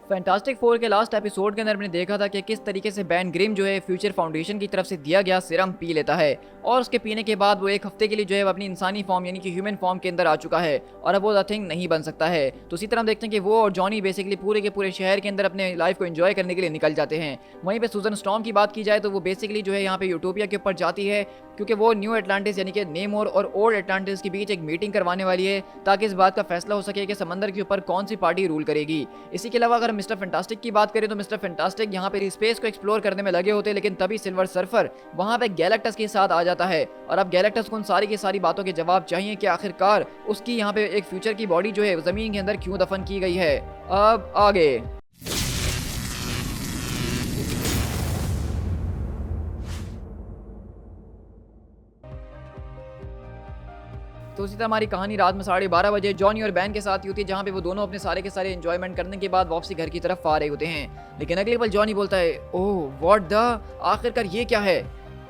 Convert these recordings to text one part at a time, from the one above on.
Fantastic four के last episode के अंदर हमने देखा था कि किस तरीके से बैन ग्रिम जो है फ्यूचर फाउंडेशन की तरफ से दिया गया सिरम पी लेता है और उसके पीने के बाद वो एक हफ्ते के लिए जो है अपनी इंसानी फॉर्म यानी कि ह्यूमन फॉर्म के अंदर आ चुका है और अब वो द थिंग नहीं बन सकता है। तो उसी तरह हम देखते हैं कि वो और जॉनी बेसिकली पूरे के पूरे शहर के अंदर अपने लाइफ को एंजॉय करने के लिए निकल जाते हैं। वहीं पे सूजन स्टॉर्म की बात की जाए तो वो बेसिकली जो है यहाँ पे यूटोपिया के ऊपर जाती है क्योंकि वो न्यू एटलांटिस यानी कि नेमोर और ओल्ड एटलांटिस के बीच एक मीटिंग करवाने वाली है ताकि इस बात का फैसला हो सके कि समंदर के ऊपर कौन सी पार्टी रूल करेगी। इसी के अलावा अगर मिस्टर फैंटास्टिक की बात करें तो मिस्टर फैंटास्टिक यहाँ पे स्पेस को एक्सप्लोर करने में लगे होते हैं, लेकिन तभी सिल्वर सर्फर वहाँ पे गैलेक्टस के साथ आ जाता है और अब गैलेक्टस को उन सारी की सारी बातों के जवाब चाहिए कि आखिरकार उसकी यहाँ पे एक फ्यूचर की बॉडी जो है जमीन के अंदर क्यों दफन की गई है। अब आगे तो उसी तरह हमारी कहानी रात में 12:30 बजे जॉनी और बैन के साथ ही होती है, जहाँ पे वो दोनों अपने सारे के सारे एंजॉयमेंट करने के बाद वापसी घर की तरफ आ रहे होते हैं। लेकिन अगले पल जॉनी बोलता है, ओह व्हाट द, आखिरकार ये क्या है।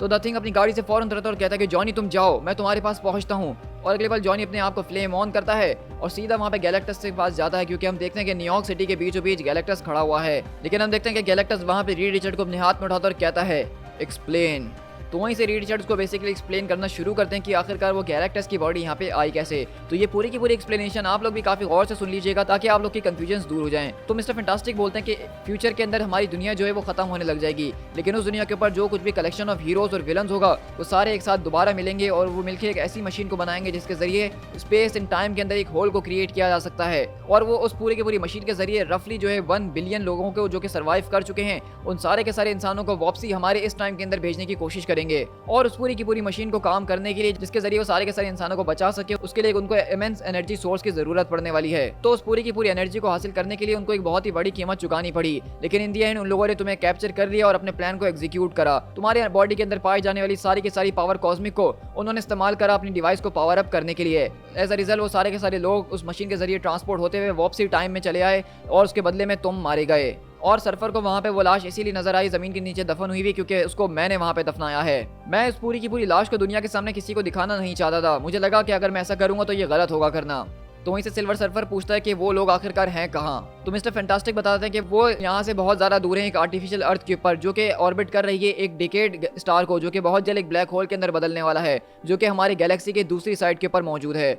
तो द थिंग अपनी गाड़ी से फौरन उतरता है और कहता है कि जॉनी तुम जाओ, मैं तुम्हारे पास पहुंचता हूँ। और अगले पल जॉनी अपने आप को फ्लेम ऑन करता है और सीधा वहाँ पे गैलेक्टस के पास जाता है क्योंकि हम देखते हैं कि न्यूयॉर्क सिटी के बीचों बीच गैलेक्टस खड़ा हुआ है। लेकिन हम देखते हैं कि गैलेक्टस वहाँ पे रीड रिचर्ड को अपने हाथ में उठाता और कहता है एक्सप्लेन। तो वहीं से रीड रिचर्ड्स को बेसिकली एक्सप्लेन करना शुरू करते हैं कि आखिरकार वो गैलेक्टस की बॉडी यहाँ पे आई कैसे। तो ये पूरी की पूरी एक्सप्लेनेशन आप लोग भी काफी गौर से सुन लीजिएगा ताकि आप लोग की कंफ्यूजन दूर हो जाएं। तो मिस्टर फैंटास्टिक बोलते हैं कि फ्यूचर के अंदर हमारी दुनिया जो है वो खत्म होने लग जाएगी, लेकिन उस दुनिया के ऊपर जो कुछ भी कलेक्शन ऑफ हीरोज और विलन्स होगा वो सारे एक साथ दोबारा मिलेंगे और वो मिलकर एक ऐसी मशीन को बनाएंगे जिसके जरिए स्पेस इन टाइम के अंदर एक होल को क्रिएट किया जा सकता है। और वो उस पूरी की पूरी मशीन के जरिए रफली जो है 1 बिलियन लोगों को जो कि सर्वाइव कर चुके हैं उन सारे के सारे इंसानों को वापसी हमारे इस टाइम के अंदर भेजने की कोशिश करेंगे और पूरी की पूरी मशीन को काम करने के लिए जिसके जरिए वो सारे के सारे इंसानों को बचा सके उसके लिए उनको इमेंस एनर्जी सोर्स की जरूरत पड़ने वाली है। तो उस पूरी की पूरी एनर्जी को हासिल करने के लिए उनको एक बहुत ही बड़ी कीमत चुकानी पड़ी, लेकिन इन दी एंड उन लोगों ने तुम्हें कैप्चर कर लिया और अपने प्लान को एग्जीक्यूट करा। तुम्हारे बॉडी के अंदर पाई जाने वाली सारी की सारी पावर कॉस्मिक को उन्होंने इस्तेमाल करा अपनी डिवाइस को पावर अप करने के लिए। एज अ रिजल्ट वो सारे के सारे लोग उस मशीन के जरिए ट्रांसपोर्ट होते हुए वापसी टाइम में चले आए और उसके बदले में तुम मारे गए। और सर्फर को वहाँ पे वो लाश इसीलिए नजर आई जमीन के नीचे दफन हुई क्योंकि उसको मैंने वहाँ पे दफनाया है। मैं इस पूरी की पूरी लाश को दुनिया के सामने किसी को दिखाना नहीं चाहता था, मुझे लगा कि अगर मैं ऐसा करूंगा तो ये गलत होगा करना। तो वहीं से सिल्वर सर्फर पूछता है कि वो लोग आखिरकार हैं कहाँ। तो मिस्टर फैंटास्टिक बताते हैं कि वो यहाँ से बहुत ज़्यादा दूर है एक आर्टिफिशियल अर्थ के ऊपर जो कि ऑर्बिट कर रही है एक डिकेड स्टार को जो कि बहुत जल्द एक ब्लैक होल के अंदर बदलने वाला है जो कि हमारी गैलेक्सी के दूसरी साइड के ऊपर मौजूद है।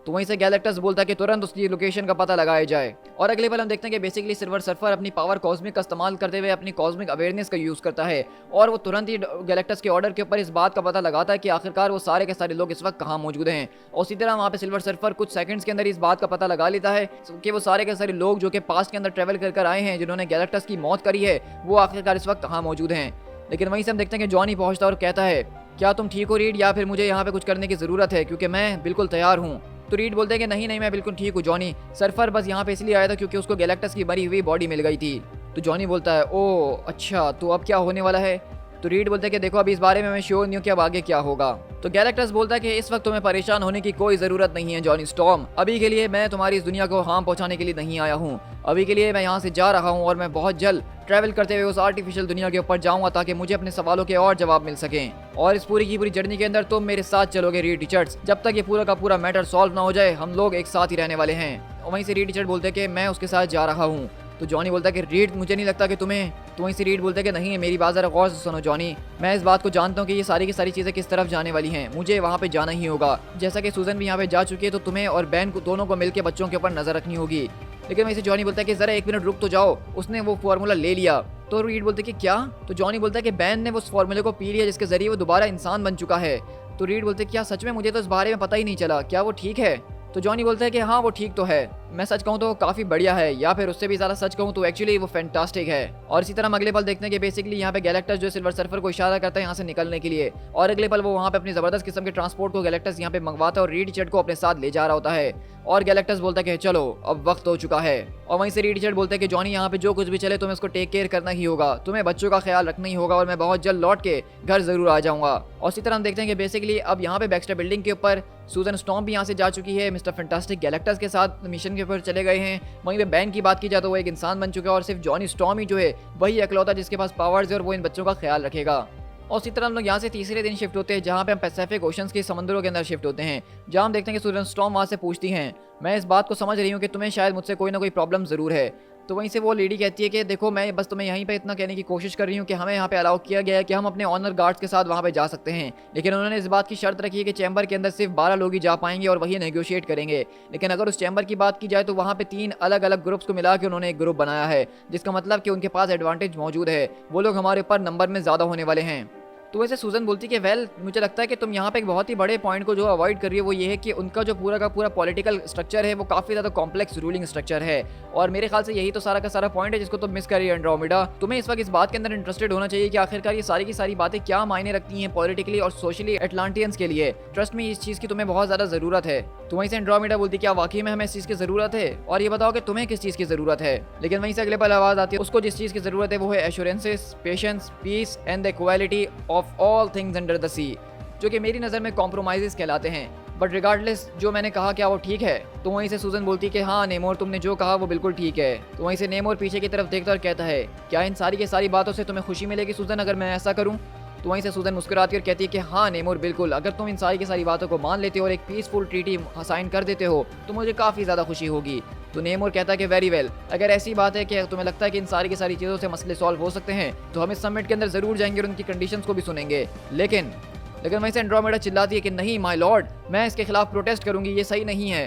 तो वहीं से गैलेक्टस बोलता है कि तुरंत उसकी लोकेशन का पता लगाया जाए। और अगले पल हम देखते हैं कि बेसिकली सिल्वर सर्फर अपनी पावर कॉस्मिक का इस्तेमाल करते हुए अपनी कॉस्मिक अवेयरनेस का यूज़ करता है और वो तुरंत ही गैलेक्टस के ऑर्डर के ऊपर इस बात का पता लगाता है कि आखिरकार वो सारे के सारे लोग इस वक्त कहाँ मौजूद हैं। और उसी तरह वहाँ पे सिल्वर सर्फर कुछ सेकंड्स के अंदर इस बात का पता लगा लेता है कि वो सारे के सारे लोग जो कि पास्ट के अंदर ट्रेवल कर आए हैं जिन्होंने गैलेक्टस की मौत करी है वो आखिरकार इस वक्त कहाँ मौजूद हैं। लेकिन वहीं से हम देखते हैं कि जॉनी पहुंचता है और कहता है क्या तुम ठीक हो रीड, या फिर मुझे यहाँ पे कुछ करने की ज़रूरत है क्योंकि मैं बिल्कुल तैयार हूँ। तो रीड बोलते हैं कि नहीं मैं बिल्कुल ठीक हूँ जॉनी, सर्फर बस यहाँ पे इसलिए आया था क्योंकि उसको गैलेक्टस की मरी हुई बॉडी मिल गई थी। तो जॉनी बोलता है ओह अच्छा, तो अब क्या होने वाला है। तो रीड बोलते हैं कि देखो अभी इस बारे में मैं श्योर नहीं हूँ कि अब आगे क्या होगा। तो गैलेक्टस बोलता है कि इस वक्त तुम्हें परेशान होने की कोई ज़रूरत नहीं है जॉनी स्टॉर्म, अभी के लिए मैं तुम्हारी इस दुनिया को हार्म पहुंचाने के लिए नहीं आया हूँ। अभी के लिए मैं यहाँ से जा रहा हूँ और मैं बहुत जल्द ट्रैवल करते हुए उस आर्टिफिशियल दुनिया के ऊपर जाऊंगा ताकि मुझे अपने सवालों के और जवाब मिल सकें। और इस पूरी की पूरी जर्नी के अंदर तुम मेरे साथ चलोगे रीड रिचर्ड्स, जब तक ये पूरा का पूरा मैटर सॉल्व ना हो जाए हम लोग एक साथ ही रहने वाले हैं। और वहीं से रीड रिचर्ड बोलते हैं कि मैं उसके साथ जा रहा हूँ। तो जॉनी बोलता है कि रीड मुझे नहीं लगता कि तुम्हें। तो वहीं से रीड बोलते हैं कि नहीं मेरी बात ज़रा गौर से सुनो जॉनी, मैं इस बात को जानता हूँ कि ये सारी की सारी चीज़ें किस तरफ जाने वाली हैं, मुझे वहाँ पे जाना ही होगा। जैसा कि सूजन भी यहाँ पे जा चुकी है तो तुम्हें और बैन को दोनों को मिलकर बच्चों के ऊपर नजर रखनी होगी। लेकिन वैसे जॉनी बोलता है कि जरा 1 मिनट रुक तो जाओ, उसने वो फार्मूला ले लिया। तो रीड बोलते हैं कि क्या। तो जॉनी बोलता है कि बैन ने उस फार्मूले को पी लिया जिसके जरिए वो दोबारा इंसान बन चुका है। तो रीड बोलते हैं क्या सच में, मुझे तो इस बारे में पता ही नहीं चला, क्या वो ठीक है। तो जॉनी बोलता है कि हाँ वो ठीक तो है, मैं सच कहूँ तो काफ़ी बढ़िया है, या फिर उससे भी ज़्यादा सच कहूँ तो एक्चुअली वो फैंटास्टिक है। और इसी तरह हम अगले पल देखते हैं कि बेसिकली यहाँ पे गैलेक्टस जो सिल्वर सर्फर को इशारा करता है यहाँ से निकलने के लिए, और अगले पल वो वहाँ पे अपनी ज़बरदस्त किस्म के ट्रांसपोर्ट को गैलेक्टस यहाँ पे मंगवाता है और रीड रिचर्ड को अपने साथ ले जा रहा होता है। और गैलेक्टस बोलता है कि चलो अब वक्त हो चुका है। और वहीं से रीड रिचर्ड बोलते हैं कि जॉनी यहाँ पे जो कुछ भी चले तुम्हें उसको टेक केयर करना ही होगा, तुम्हें बच्चों का ख्याल रखना ही होगा और मैं बहुत जल्द लौट के घर जरूर आ जाऊंगा। और इसी तरह हम देखते हैं कि बेसिकली अब यहाँ पे बैक्स्टर बिल्डिंग के ऊपर सूजन स्टॉर्म भी यहाँ से जा चुकी है, मिस्टर फैंटास्टिक गैलेक्टस के साथ मिशन के ऊपर चले गए हैं। वहीं पे बैन की बात की जाए तो वो एक इंसान बन चुका है और सिर्फ जॉनी स्टॉर्म ही जो है वही अकलौता जिसके पास पावर्स है और वो इन बच्चों का ख्याल रखेगा। और इसी तरह हम लोग यहाँ से तीसरे दिन शिफ्ट होते हैं जहाँ पे हम पैसिफिक ओशंस के समंदरों के अंदर शिफ्ट होते हैं, जहाँ हम देखते हैं कि सूजन स्टॉर्म वहाँ से पूछती हैं मैं इस बात को समझ रही हूँ कि तुम्हें शायद मुझसे कोई ना कोई प्रॉब्लम ज़रूर है, तो वहीं से वो लेडी कहती है कि देखो मैं बस तुम्हें यहीं पे इतना कहने की कोशिश कर रही हूँ कि हमें यहाँ पे अलाउ किया गया है कि हम अपने ऑनर गार्ड्स के साथ वहाँ पे जा सकते हैं, लेकिन उन्होंने इस बात की शर्त रखी है कि चैम्बर के अंदर सिर्फ 12 लोग ही जा पाएंगे और वही नेगोशिएट करेंगे। लेकिन अगर उस चैम्बर की बात की जाए तो वहाँ पे 3 अलग अलग ग्रुप्स को मिला के उन्होंने एक ग्रुप बनाया है, जिसका मतलब कि उनके पास एडवांटेज मौजूद है, वो लोग हमारे ऊपर नंबर में ज़्यादा होने वाले हैं। तो वैसे सूजन बोलती कि वेल मुझे लगता है कि तुम यहाँ पे एक बहुत ही बड़े पॉइंट को जो अवॉइड कर रही हो वो ये है कि उनका जो पूरा का पूरा पॉलिटिकल स्ट्रक्चर है वो काफ़ी ज़्यादा कॉम्प्लेक्स रूलिंग स्ट्रक्चर है, और मेरे ख्याल से यही तो सारा का सारा पॉइंट है जिसको तुम मिस कर रही है एंड्रोमेडा। तुम्हें इस वक्त इस बात के अंदर इंटरेस्टेड होना चाहिए कि आखिरकार ये सारी की सारी बातें क्या मायने रखती हैं पॉलिटिकली और सोशली एटलांटियंस के लिए। ट्रस्ट में इस चीज़ की तुम्हें बहुत ज़्यादा ज़रूरत है। तो वहीं से एंड्रोमेडा बोलती क्या वाकई में हमें इस चीज़ की ज़रूरत है, और ये बताओ कि तुम्हें किस चीज़ की ज़रूरत है। लेकिन वहीं से अगले पल आवाज़ आती है उसको जिस चीज़ की ज़रूरत है वो है assurances, patience, peace and the equality of all things under the sea, जो कि मेरी नज़र में कॉम्प्रोमाइज़ कहलाते हैं। बट रिगार्डलेस जो मैंने कहा क्या वो ठीक है। तो वहीं से सूजन बोलती कि हाँ नेमोर तुमने जो कहा वो बिल्कुल ठीक है। तो वहीं से नेमोर पीछे की तरफ देखता और कहता है क्या इन सारी की सारी बातों से तुम्हें खुशी मिलेगी सूजन अगर मैं ऐसा करूँ। तो वहीं से सूजन मुस्कुराती और कहती है कि हाँ नेमोर बिल्कुल, अगर तुम इन सारी की सारी बातों को मान लेते हो और एक पीसफुल ट्रीटी साइन कर देते हो तो मुझे काफ़ी ज़्यादा खुशी होगी। तो नेमोर कहता है कि वेरी वेल, अगर ऐसी बात है कि तुम्हें लगता है कि इन सारी की सारी चीज़ों से मसले सॉल्व हो सकते हैं तो हम इस समिट के अंदर ज़रूर जाएंगे और उनकी कंडीशंस को भी सुनेंगे। लेकिन वहीं से एंड्रोमेडा चिल्लाती है कि नहीं माय लॉर्ड, मैं इसके खिलाफ प्रोटेस्ट करूंगी, ये सही नहीं है।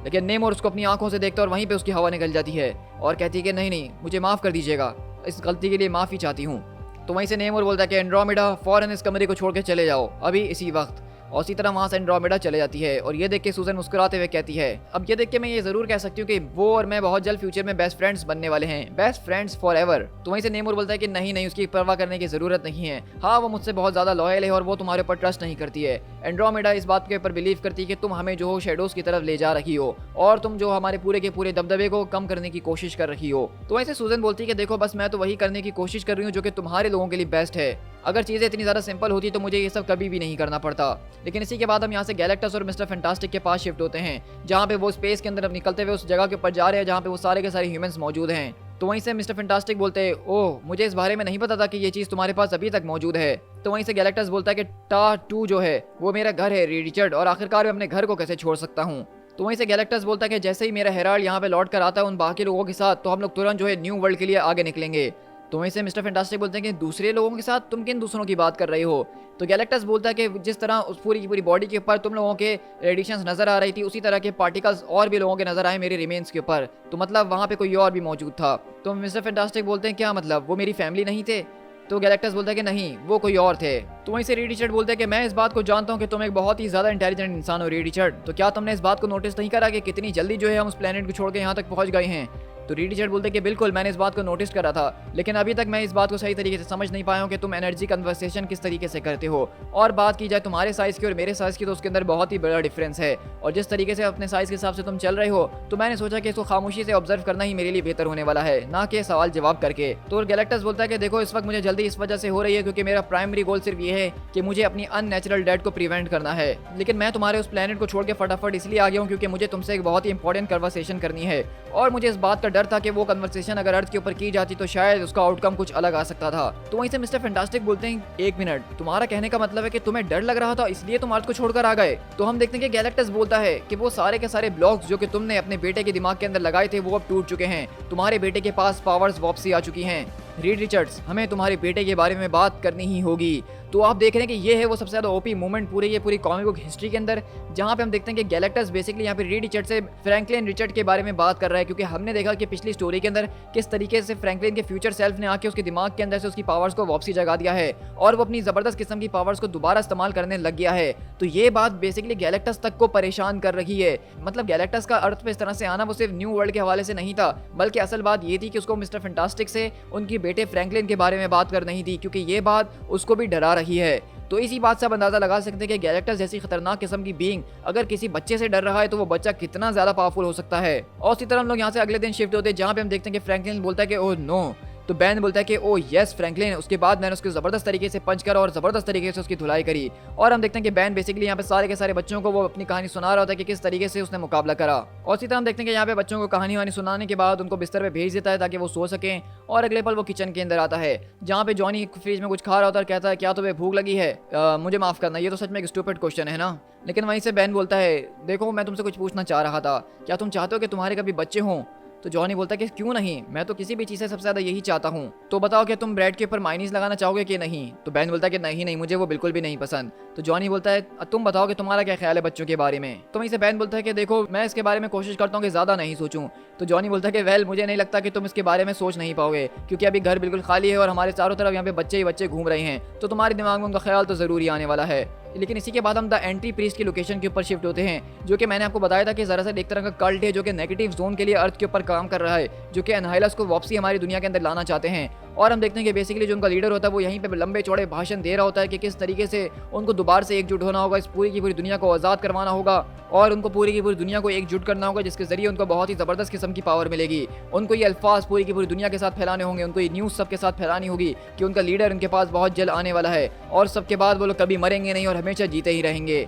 लेकिन नेमोर उसको अपनी आंखों से देखता है और वहीं पे उसकी हवा निकल जाती है और कहती है कि नहीं नहीं मुझे माफ़ कर दीजिएगा, इस गलती के लिए माफ़ी चाहती हूँ। तो वहीं से नेमोर बोलता है कि एंड्रोमेडा फौरन इस कमरे को छोड़ के चले जाओ अभी इसी वक्त, और इसी तरह वहाँ से एंड्रोमेडा चले जाती है। और ये देख के सूजन मुस्कुराते हुए कहती है अब ये देख के मैं ये ज़रूर कह सकती हूँ कि वो और मैं बहुत जल्द फ्यूचर में बेस्ट फ्रेंड्स बनने वाले हैं, बेस्ट फ्रेंड्स फॉर एवर। तो वहीं से नेमोर बोलता है कि नहीं नहीं उसकी परवाह करने की ज़रूरत नहीं है, हाँ वो मुझसे बहुत ज़्यादा लॉयल है और वो तुम्हारे ऊपर ट्रस्ट नहीं करती है। एंड्रोमेडा इस बात के ऊपर बिलीव करती है कि तुम हमें जो हो शेडोज़ की तरफ ले जा रही हो और तुम जो हमारे पूरे के पूरे दबदबे को कम करने की कोशिश कर रही हो। तो वैसे सूजन बोलती है कि देखो बस मैं तो वही करने की कोशिश कर रही हूँ जो कि तुम्हारे लोगों के लिए बेस्ट है। अगर चीज़ें इतनी ज़्यादा सिंपल होती तो मुझे ये सब कभी भी नहीं करना पड़ता। लेकिन इसी के बाद हम यहाँ से गैलेक्टस और मिस्टर फैंटास्टिक के पास शिफ्ट होते हैं, जहाँ पे वो स्पेस के अंदर निकलते हुए उस जगह के ऊपर जा रहे हैं जहाँ पे वो सारे के सारे ह्यूमंस मौजूद हैं। तो वहीं से मिस्टर फैंटास्टिक बोलते हैं ओह मुझे इस बारे में नहीं पता था कि ये चीज़ तुम्हारे पास अभी तक मौजूद है। तो वहीं से गैलेक्टस बोलता है कि टा 2 जो है वो मेरा घर है रिचर्ड, और आखिरकार मैं अपने घर को कैसे छोड़ सकता हूँ। तो वहीं से गैलेक्टस बोलता है कि जैसे ही मेरा हेराल्ड यहाँ पे लौट कर आता है उन बाकी लोगों के साथ तो हम लोग तुरंत जो है न्यू वर्ल्ड के लिए आगे निकलेंगे। तो वहीं से मिस्टर फैंटास्टिक बोलते हैं कि दूसरे लोगों के साथ तुम किन दूसरों की बात कर रहे हो। तो गैलेक्टस बोलता है कि जिस तरह उस पूरी की पूरी बॉडी के ऊपर तुम लोगों के रेडिएशंस नजर आ रही थी उसी तरह के पार्टिकल्स और भी लोगों के नजर आए मेरे रिमेन्स के ऊपर, तो मतलब वहाँ पे कोई और भी मौजूद था। तो मिस्टर फैंटास्टिक बोलते हैं क्या मतलब वो मेरी फैमिली नहीं थे। तो गैलेक्टस बोलता है कि नहीं वो कोई और थे। तो वहीं से रीड रिचर्ड बोलते हैं कि मैं इस बात को जानता हूँ कि तुम एक बहुत ही ज़्यादा इंटेलिजेंट इंसान हो रीड रिचर्ड, तो क्या तुमने इस बात को नोटिस नहीं करा कि कितनी जल्दी जो है हम उस प्लेनेट को छोड़ के यहाँ तक पहुँच गए हैं। तो रीड रिचर्ड बोलते हैं कि बिल्कुल मैंने इस बात को नोटिस करा था, लेकिन अभी तक मैं इस बात को सही तरीके से समझ नहीं पाया हूँ कि तुम एनर्जी कन्वर्सेशन किस तरीके से करते हो। और बात की जाए तुम्हारे साइज़ की और मेरे साइज़ की तो उसके अंदर बहुत ही बड़ा डिफरेंस है, और जिस तरीके से अपने साइज़ के हिसाब से तुम चल रहे हो तो मैंने सोचा कि इसको खामोशी से ऑब्जर्व करना ही मेरे लिए बेहतर होने वाला है, ना कि सवाल जवाब करके। तो गैलेक्टस बोलता है कि देखो इस वक्त मुझे जल्दी इस वजह से हो रही है क्योंकि मेरा प्राइमरी गोल सिर्फ ये है कि मुझे अपनी अननेचुरल डेथ को प्रिवेंट करना है, लेकिन मैं तुम्हारे उस प्लेनेट को छोड़ के फटाफट इसलिए आ गया हूँ क्योंकि मुझे तुमसे एक बहुत ही इंपॉर्टेंट कन्वर्सेशन करनी है, और मुझे इस बात का डर था कि वो कन्वर्सेशन अगर अर्थ के ऊपर की जाती तो शायद उसका आउटकम कुछ अलग आ सकता था। तो वहीं से मिस्टर फैंटास्टिक बोलते हैं एक मिनट, तुम्हारा कहने का मतलब है कि तुम्हें डर लग रहा था इसलिए तुम अर्थ को छोड़कर आ गए। तो हम देखते हैं कि गैलेक्टस बोलता है कि वो सारे के सारे ब्लॉक्स जो कि तुमने अपने बेटे के दिमाग के अंदर लगाए थे वो अब टूट चुके हैं, तुम्हारे बेटे के पास पावर्स वापसी आ चुकी हैं। रीड रिचर्ड्स हमें तुम्हारे बेटे के बारे में बात करनी ही होगी। तो आप देख रहे हैं कि ये है वो सबसे ज़्यादा ओपी मोमेंट पूरी कॉमिक बुक हिस्ट्री के अंदर, जहाँ पे हम देखते हैं कि गैलेक्टस बेसिकली यहाँ पे रीड रिचर्ड से फ्रैंकलिन रिचर्ड के बारे में बात कर रहा है, क्योंकि हमने देखा कि पिछली स्टोरी के अंदर किस तरीके से फ्रैंकलिन के फ्यूचर सेल्फ ने आके उसके दिमाग के अंदर से उसकी पावर्स को वापसी जगा दिया है और वो अपनी ज़बरदस्त किस्म की पावर्स को दोबारा इस्तेमाल करने लग गया है। तो ये बात बेसिकली गैलेक्टस तक को परेशान कर रही है। मतलब गैलेक्टस का अर्थ पे इस तरह से आना वो सिर्फ न्यू वर्ल्ड के हवाले से नहीं था, बल्कि असल बात ये थी कि उसको मिस्टर फैंटास्टिक से उनकी बेटे फ्रैंकलिन के बारे में बात करनी थी, क्योंकि ये बात उसको भी डरा रही है। तो इसी बात से आप अंदाजा लगा सकते हैं कि गैलेक्टस जैसी खतरनाक किस्म की बीइंग अगर किसी बच्चे से डर रहा है तो वो बच्चा कितना ज्यादा पावरफुल हो सकता है। और इसी तरह हम लोग यहाँ से अगले दिन शिफ्ट होते हैं, जहाँ पे हम देखते हैं कि फ्रैंकलिन बोलता है कि ओह नो, तो बैन बोलता है कि ओ यस फ्रैंकलिन। उसके बाद मैंने उसको ज़बरदस्त तरीके से पंच करा और ज़बरदस्त तरीके से उसकी धुलाई करी, और हम देखते हैं कि बैन बेसिकली यहाँ पे सारे के सारे बच्चों को वो अपनी कहानी सुना रहा होता है कि किस तरीके से उसने मुकाबला करा। और इसी तरह हम देखते हैं कि यहाँ पे बच्चों को कहानी वानी सुनाने के बाद उनको बिस्तर पे भेज देता है ताकि वो सो सकें, और अगले पल वो किचन के अंदर आता है जहाँ पे जॉनी फ्रिज में कुछ खा रहा होता है और कहता है क्या तुम्हें भूख लगी है। मुझे माफ़ करना, ये तो सच में एक स्टूपिड क्वेश्चन है ना। लेकिन वहीं से बैन बोलता है देखो मैं तुमसे कुछ पूछना चाह रहा था, क्या तुम चाहते हो कि तुम्हारे कभी बच्चे हों। तो जॉनी बोलता है कि क्यों नहीं, मैं तो किसी भी चीज़ से सबसे ज़्यादा यही चाहता हूँ। तो बताओ कि तुम ब्रेड के ऊपर मायनीज लगाना चाहोगे कि नहीं। तो बैन बोलता है कि नहीं नहीं, मुझे वो बिल्कुल भी नहीं पसंद। तो जॉनी बोलता है तुम बताओ कि तुम्हारा क्या ख्याल है बच्चों के बारे में। तो वहीं से बैन बोलता है कि देखो मैं इसके बारे में कोशिश करता हूँ कि ज़्यादा नहीं सोचूं। तो जॉनी बोलता है कि वेल मुझे नहीं लगता कि तुम इसके बारे में सोच नहीं पाओगे, क्योंकि अभी घर बिल्कुल खाली है और हमारे चारों तरफ यहाँ पे बच्चे ही बच्चे घूम रहे हैं, तो तुम्हारे दिमाग में उनका ख्याल तो ज़रूरी आने वाला है। लेकिन इसी के बाद हम द एंटी प्रीस्ट की लोकेशन के ऊपर शिफ्ट होते हैं, जो कि मैंने आपको बताया था कि दरअसल एक तरह का कल्ट है जो कि नेगेटिव जोन के लिए अर्थ के ऊपर काम कर रहा है, जो कि एनहाइलस को वापसी हमारी दुनिया के अंदर लाना चाहते हैं। और हम देखते हैं कि बेसिकली जो उनका लीडर होता है वो यहीं पे लंबे चौड़े भाषण दे रहा होता है कि किस तरीके से उनको दोबारा से एकजुट होना होगा, इस पूरी की पूरी दुनिया को आज़ाद करवाना होगा और उनको पूरी की पूरी दुनिया को एकजुट करना होगा, जिसके जरिए उनको बहुत ही ज़बरदस्त किस्म की पावर मिलेगी। उनको ये अल्फाज पूरी की पूरी दुनिया के साथ फैलाने होंगे, उनको ये न्यूज़ सबके साथ फैलानी होगी कि उनका लीडर उनके पास बहुत जल्द आने वाला है और सबके बाद वो लोग कभी मरेंगे नहीं और हमेशा जीते ही रहेंगे।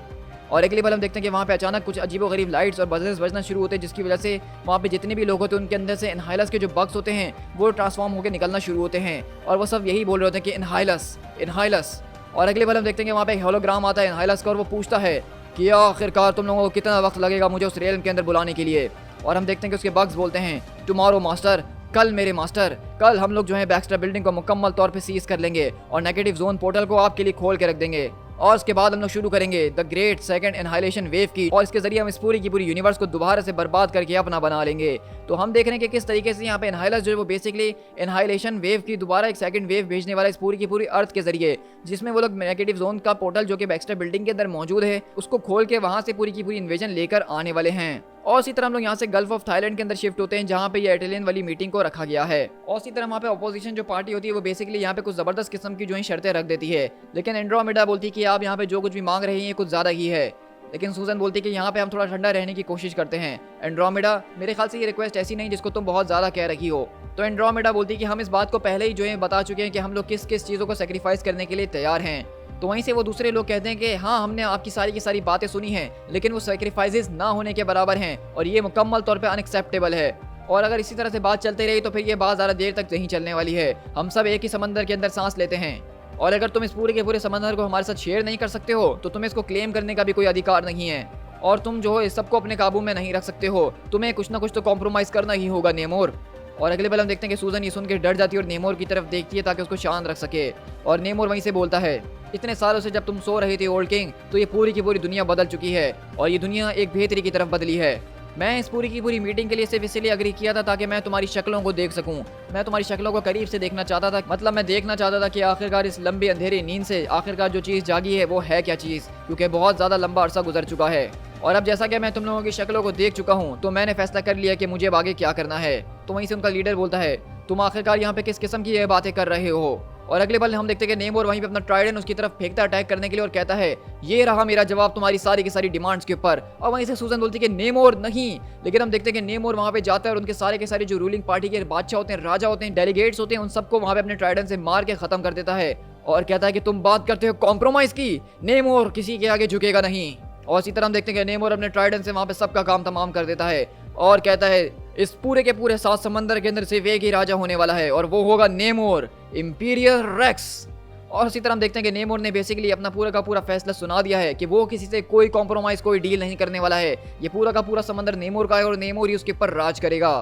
और अगली बार हम देखते हैं कि वहाँ पे अचानक कुछ अजीबोगरीब लाइट्स और बजेस बजना शुरू होते हैं, जिसकी वजह से वहाँ पे जितने भी लोग होते हैं उनके अंदर से इनहाइलस के जो बग्स होते हैं वो ट्रांसफॉर्म होकर निकलना शुरू होते हैं और वो सब यही बोल रहे होते हैं कि इनहाइलस इनहाइलस। और अगली बार हम देखते हैं कि वहाँ पे एक होलोग्राम आता है इनहाइलस का और वो पूछता है कि आखिरकार तुम लोगों को कितना वक्त लगेगा मुझे उस रेलम के अंदर बुलाने के लिए। और हम देखते हैं कि उसके बग्स बोलते हैं टुमारो मास्टर, कल मेरे मास्टर, कल हम लोग जो है बैक्स्टर बिल्डिंग को मुकम्मल तौर पे सीज कर लेंगे और नेगेटिव जोन पोर्टल को आपके लिए खोल के रख देंगे और उसके बाद हम लोग शुरू करेंगे द ग्रेट सेकंड इनहाइलेशन वेव की और इसके जरिए हम इस पूरी की पूरी यूनिवर्स को दोबारा से बर्बाद करके अपना बना लेंगे। तो हम देख रहे हैं कि किस तरीके से यहाँ पे इनहाइलस जो है वो बेसिकली इनहाइलेशन वेव की दोबारा एक सेकंड वेव भेजने वाला इस पूरी की पूरी अर्थ के जरिए, जिसमें वो लोग नेगेटिव जोन का पोर्टल जो कि बैक्स्टर बिल्डिंग के अंदर मौजूद है उसको खोल के वहां से पूरी की पूरी इन्वेजन लेकर आने वाले हैं। और इसी तरह हम लोग यहाँ से गल्फ ऑफ थाईलैंड के अंदर शिफ्ट होते हैं जहाँ पे ये इटालियन वाली मीटिंग को रखा गया है। और इसी तरह वहाँ पे अपोजिशन जो पार्टी होती है वो बेसिकली यहाँ पे कुछ जबरदस्त किस्म की जो है शर्तें रख देती है, लेकिन एंड्रोमेडा बोलती है कि आप यहाँ पे जो कुछ भी मांग रहे हैं कुछ ज्यादा ही है। लेकिन सूजन बोलती है कि यहाँ पे हम थोड़ा ठंडा रहने की कोशिश करते हैं। एंड्रोमेडा, मेरे ख्याल से ये रिक्वेस्ट ऐसी नहीं जिसको तुम बहुत ज्यादा कह रही हो। तो एंड्रोमेडा बोलती है कि हम इस बात को पहले ही जो है बता चुके हैं कि हम लोग किस किस चीज़ों को सेक्रीफाइस करने के लिए तैयार हैं। तो वहीं से वो दूसरे लोग कहते हैं कि हाँ हमने आपकी सारी की सारी बातें सुनी हैं, लेकिन वो सेक्रीफाइसेस ना होने के बराबर हैं और ये मुकम्मल तौर पे अनएक्सेप्टेबल है। और अगर इसी तरह से बात चलती रही तो फिर ये बात ज़्यादा देर तक नहीं चलने वाली है। हम सब एक ही समंदर के अंदर सांस लेते हैं और अगर तुम इस पूरे के पूरे समंदर को हमारे साथ शेयर नहीं कर सकते हो तो तुम्हें इसको क्लेम करने का भी कोई अधिकार नहीं है और तुम जो है इस सबको अपने काबू में नहीं रख सकते हो। तुम्हें कुछ ना कुछ तो कॉम्प्रोमाइज़ करना ही होगा नेमोर। और अगले पल हम देखते हैं कि सूजन ये सुन के डर जाती है और नेमोर की तरफ देखती है ताकि उसको शांत रख सके। और नेमोर वहीं से बोलता है इतने सालों से जब तुम सो रहे थे ओल्ड किंग, तो ये पूरी की पूरी दुनिया बदल चुकी है और ये दुनिया एक बेहतरी की तरफ बदली है। मैं इस पूरी की पूरी मीटिंग के लिए सिर्फ इसलिए अग्री किया था ताकि मैं तुम्हारी शक्लों को देख सकूं। मैं तुम्हारी शक्लों को करीब से देखना चाहता था, मतलब मैं देखना चाहता था कि आखिरकार इस लंबी अंधेरी नींद से आखिरकार जो चीज़ जागी है वो है क्या चीज़, क्योंकि बहुत ज़्यादा लंबा अरसा गुजर चुका है। और अब जैसा कि मैं तुम लोगों की शक्लों को देख चुका हूँ तो मैंने फैसला कर लिया कि मुझे अब आगे क्या करना है। तो वहीं से उनका लीडर बोलता है तुम आखिरकार यहाँ पे किस किस्म की ये बातें कर रहे हो। और अगले पल हम देखते हैं कि नेमोर वहीं पे अपना ट्राइडेंट उसकी तरफ फेंकता अटैक करने के लिए और कहता है ये रहा मेरा जवाब तुम्हारी सारी की सारी डिमांड्स के ऊपर। और वहीं से सूजन बोलती है कि नेमोर नहीं, लेकिन हम देखते हैं कि नेमोर वहाँ पे जाता है और उनके सारे के सारे जो रूलिंग पार्टी के बादशाह होते हैं, राजा होते हैं, डेलीगेट्स होते हैं, उन सबको वहाँ पे अपने ट्राइडेंट से मार के खत्म कर देता है और कहता है कि तुम बात करते हो कॉम्प्रोमाइज की, नेमोर किसी के आगे झुकेगा नहीं। और इसी तरह हम देखते हैं कि नेमोर अपने ट्राइडेंट से वहाँ पे सबका काम तमाम कर देता है और कहता है इस पूरे के पूरे 7 समंदर के अंदर सिर्फ एक ही राजा होने वाला है और वो होगा नेमोर, इंपीरियल रेक्स। और इसी तरह हम देखते हैं कि नेमोर ने बेसिकली अपना पूरा का पूरा फैसला सुना दिया है कि वो किसी से कोई कॉम्प्रोमाइज कोई डील नहीं करने वाला है। ये पूरा का पूरा समंदर नेमोर का है और नेमोर ही उसके ऊपर राज करेगा।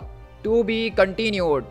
To be continued.